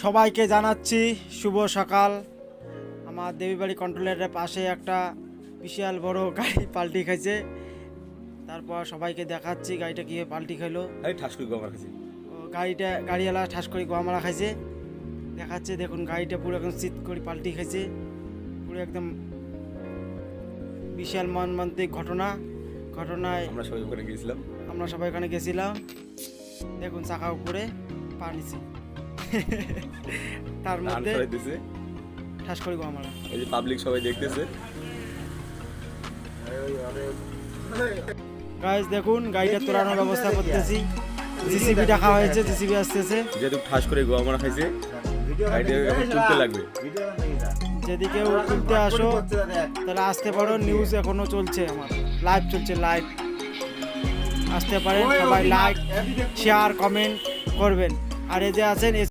সবাইকে জানাচ্ছি শুভ সকাল। আমার দেবীবাড়ি কন্ট্রোলের পাশে একটা বিশাল বড় গাড়ি পাল্টি খাইছে। তারপর সবাইকে দেখাচ্ছি গাড়িটা কীভাবে পাল্টি খাইলো। গাড়িওয়ালা ঠাস করে গোয়া মারা খাইছে। দেখাচ্ছে দেখুন গাড়িটা পুরো একদম চিৎ করে পাল্টি খাইছে। পুরো একদম বিশাল মর্মান্তিক ঘটনায় আমরা সবাই ওখানে গেছিলাম। দেখুন চাকা উপরে পা নিচে তার মধ্যে ঠাস করে গোয়া মারা। এই যে পাবলিক সবাই দেখতেছে। গাইস দেখুন গাড়িটা তোলানোর ব্যবস্থা করতেছি। জিসিবি ডাকা হয়েছে, জিসিবি আসতেছে। যেহেতু ঠাস করে গোয়া মারা খাইছে গাড়িটা এখন তুলতে লাগবে। যদি কেউ তুলতে আসো তাহলে আসতে পারো। নিউজ এখনো চলছে, আমার লাইভ চলছে, লাইভ আসতে পারেন। সবাই লাইক শেয়ার কমেন্ট করবেন। আর এই যে আছেন